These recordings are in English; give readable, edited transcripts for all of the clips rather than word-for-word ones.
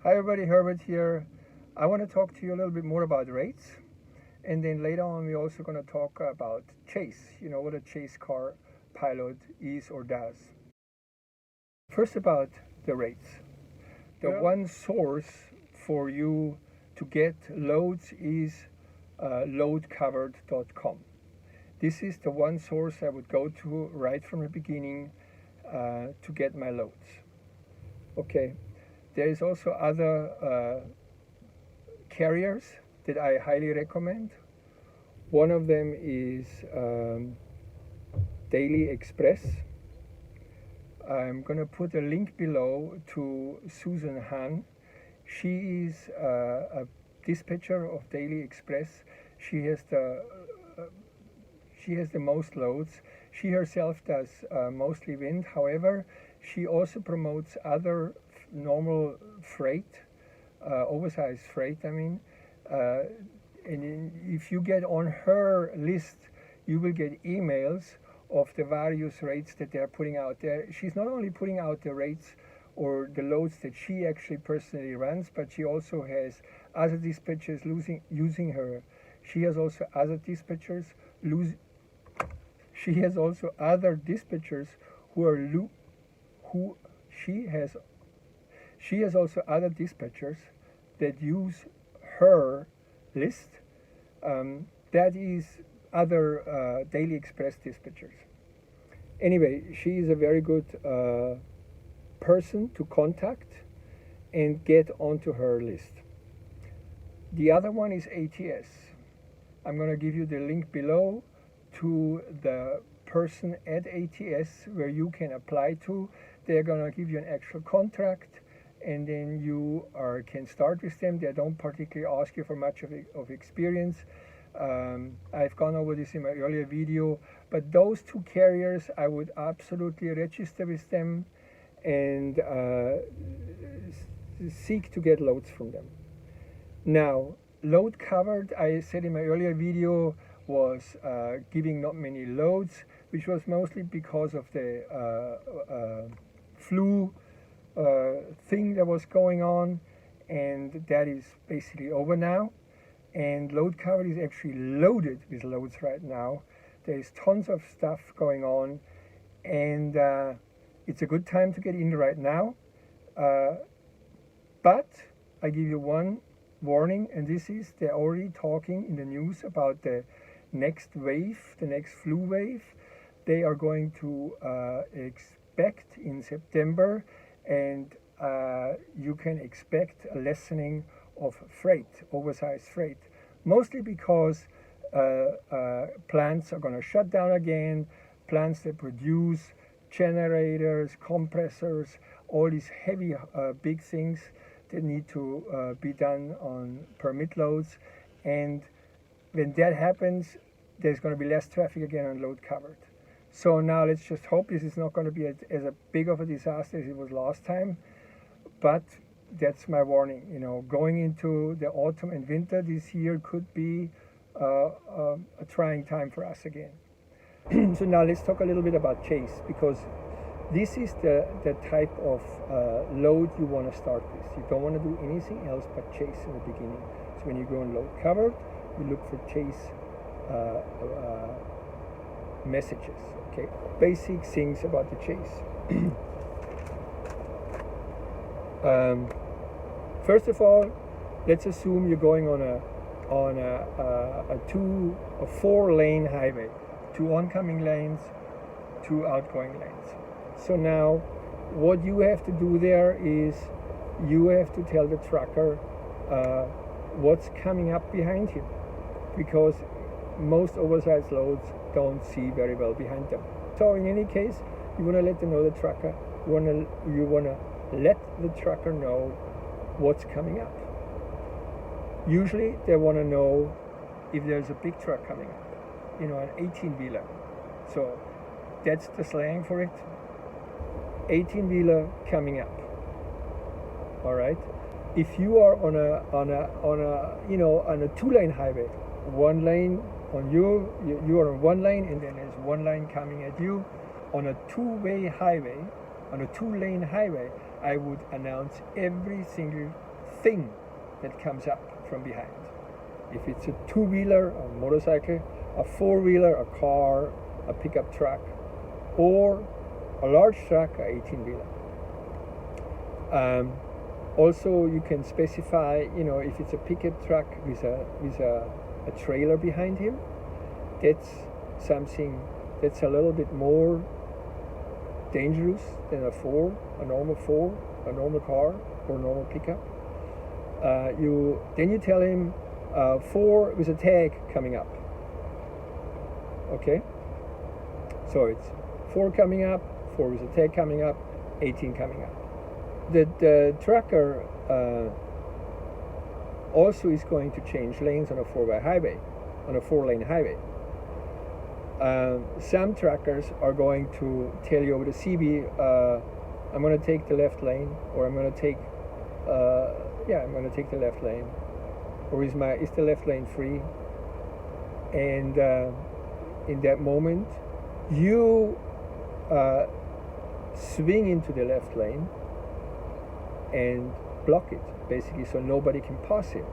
Hi everybody, Herbert here. I want to talk to you a little bit more about rates, and then later on we're also going to talk about chase, what a chase car pilot is or does. First about the rates. The one source for you to get loads is loadcovered.com. This is the one source I would go to right from the beginning to get my loads. Okay. There is also other carriers that I highly recommend. One of them is Daily Express. I'm going to put a link below to Susan Han. She is a dispatcher of Daily Express. She has the most loads. She herself does mostly wind. However, she also promotes other normal freight, oversized freight, and if you get on her list, you will get emails of the various rates that they're putting out there. She's not only putting out the rates or the loads that she actually personally runs, but she also has other dispatchers using her. She has also other dispatchers She has also other dispatchers She has also other dispatchers that use her list. That is other Daily Express dispatchers. Anyway, she is a very good person to contact and get onto her list. The other one is ATS. I'm going to give you the link below to the person at ATS where you can apply to. They're going to give you an actual contract, and then you can start with them. They don't particularly ask you for much of experience. I've gone over this in my earlier video, but those two carriers, I would absolutely register with them and seek to get loads from them. Now, load covered, I said in my earlier video, was giving not many loads, which was mostly because of the flu thing that was going on, and that is basically over now. And load covered is actually loaded with loads right now. There's tons of stuff going on, and it's a good time to get in right now. But I give you one warning, and this is they're already talking in the news about the next wave, the next flu wave. They are going to expect in September, and you can expect a lessening of freight, oversized freight, mostly because plants are going to shut down again, plants that produce generators, compressors, all these heavy big things that need to be done on permit loads. And when that happens, there's going to be less traffic again on load covered. So now let's just hope this is not going to be as big of a disaster as it was last time. But that's my warning. Going into the autumn and winter this year could be a trying time for us again. So now let's talk a little bit about chase, because this is the type of load you want to start with. You don't want to do anything else but chase in the beginning. So when you go on load covered, you look for chase messages. Okay, basic things about the chase. First of all, let's assume you're going on a 4-lane highway, 2 oncoming lanes, 2 outgoing lanes. So now, what you have to do there is you have to tell the trucker what's coming up behind him, because most oversized loads don't see very well behind them. So in any case, you want to let the trucker. You want to let the trucker know what's coming up. Usually they want to know if there's a big truck coming up, an 18-wheeler. So that's the slang for it. 18-wheeler coming up. All right. If you are on a 2-lane highway, 1 lane on you are on 1 lane, and then there's 1 lane coming at you. On a 2-way highway, on a 2-lane highway, I would announce every single thing that comes up from behind. If it's a two-wheeler, a motorcycle, a four-wheeler, a car, a pickup truck, or a large truck, a 18-wheeler. Also, you can specify, if it's a pickup truck with a trailer behind him, that's something that's a little bit more dangerous than a normal car or normal pickup. Then you tell him 4 with a tag coming up. Okay? So it's 4 coming up, 4 with a tag coming up, 18 coming up. The trucker also is going to change lanes on a 4-lane highway. Some truckers are going to tell you over the CB, I'm going to take the left lane, or I'm going to take the left lane, or is the left lane free? And in that moment, you swing into the left lane and block it, basically, so nobody can pass him.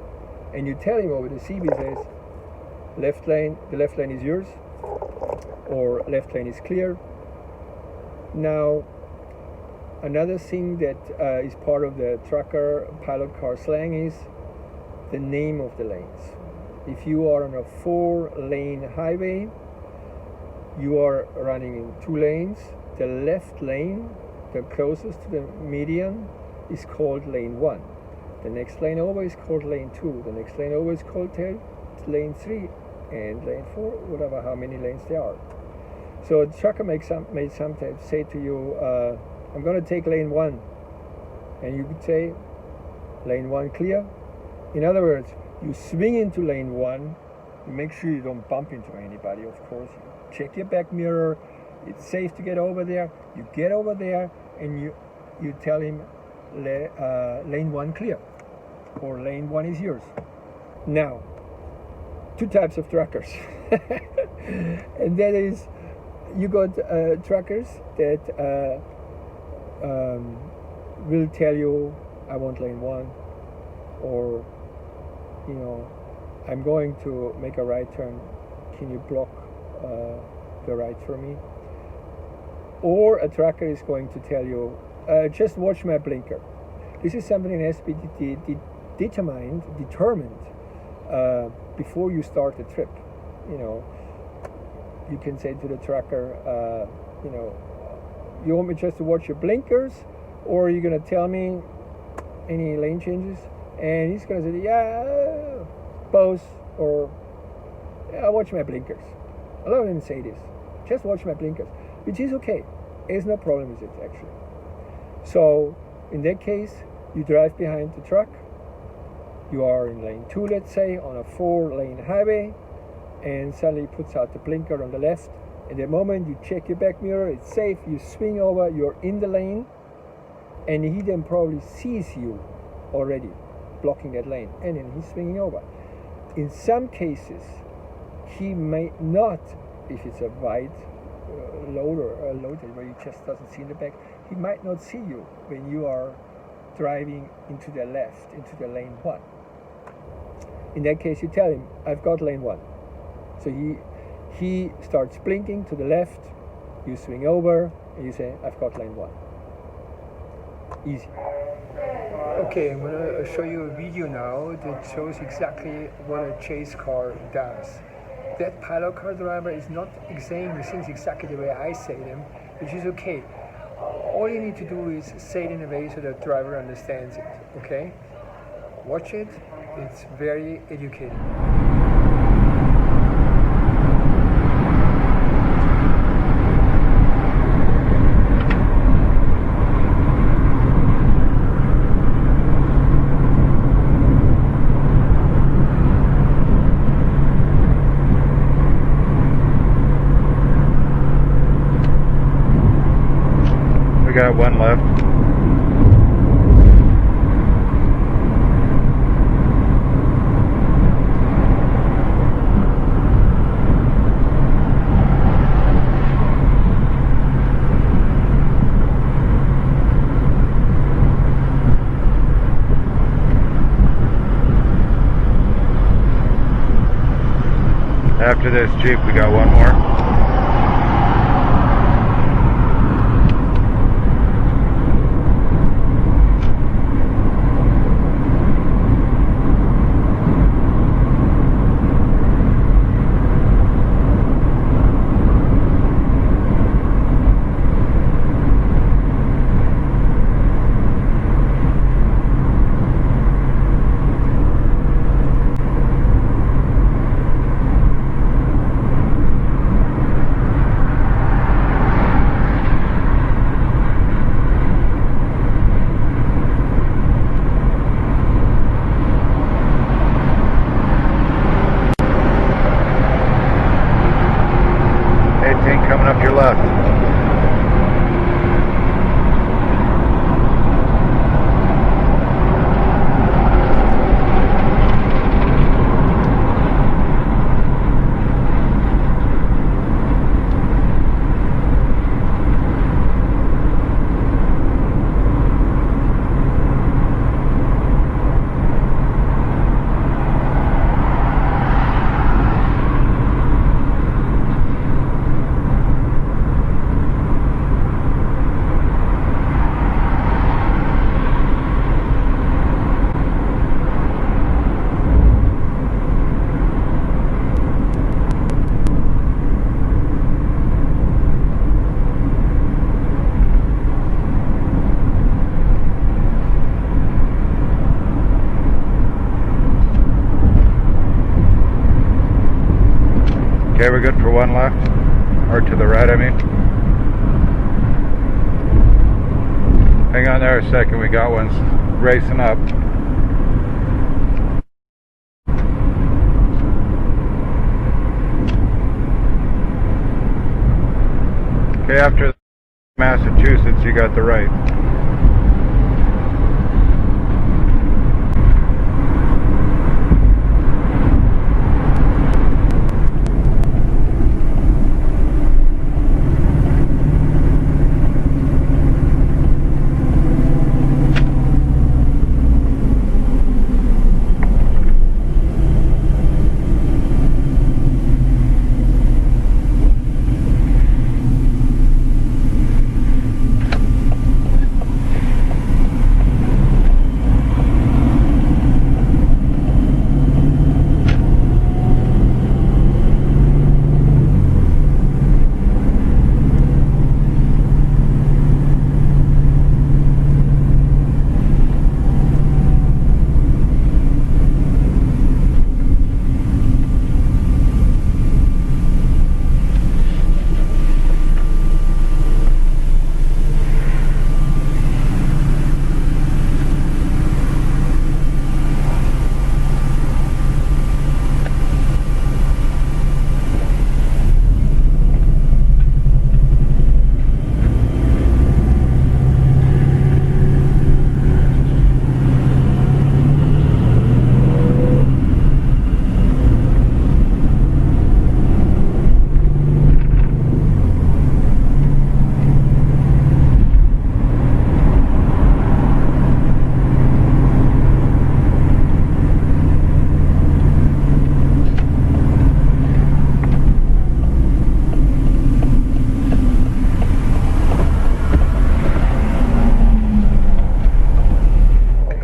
And you tell him over the CB says, the left lane is yours, or left lane is clear. Now, another thing that is part of the trucker pilot car slang is the name of the lanes. If you are on a 4-lane highway, you are running in 2 lanes. The left lane, the closest to the median, is called lane 1. The next lane over is called lane 2. The next lane over is called lane 3, and lane 4, whatever, how many lanes there are. So the trucker may sometimes say to you, I'm going to take lane 1. And you could say, lane 1 clear. In other words, you swing into lane 1, you make sure you don't bump into anybody, of course. You check your back mirror, it's safe to get over there. You get over there and you tell him lane 1 clear, or lane 1 is yours. Now, 2 types of truckers. And that is, you got truckers that will tell you, I want lane 1, or I'm going to make a right turn, can you block the right for me? Or a trucker is going to tell you, just watch my blinker. This is something that has to be determined before you start the trip. You can say to the trucker, you want me just to watch your blinkers, or are you going to tell me any lane changes? And he's going to say, yeah, both, or yeah, watch my blinkers. A lot of them say this, just watch my blinkers, which is okay. There's no problem with it, actually. So in that case, you drive behind the truck. You are in lane 2, let's say, on a 4-lane highway, and suddenly puts out the blinker on the left. At the moment you check your back mirror, it's safe, you swing over, you're in the lane, and he then probably sees you already blocking that lane, and then he's swinging over. In some cases, he may not, if it's a wide load or a load where he just doesn't see in the back, he might not see you when you are driving into the left, into the lane 1. In that case, you tell him, I've got lane 1. So he starts blinking to the left, you swing over, and you say, I've got lane 1. Easy. Okay, I'm going to show you a video now that shows exactly what a chase car does. That pilot car driver is not saying the things exactly the way I say them, which is okay. All you need to do is say it in a way so the driver understands it, okay? Watch it, it's very educating. We got 1 left. After this Jeep, we got one more. Coming up your left. Okay, we're good for one left, or to the right, I mean. Hang on there a second, we got one racing up. Okay, after Massachusetts, you got the right.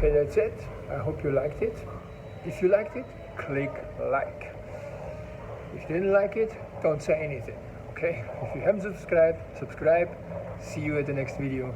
That's it. I hope you liked it. If you liked it, click like. If you didn't like it, don't say anything. Okay? If you haven't subscribed, subscribe. See you at the next video.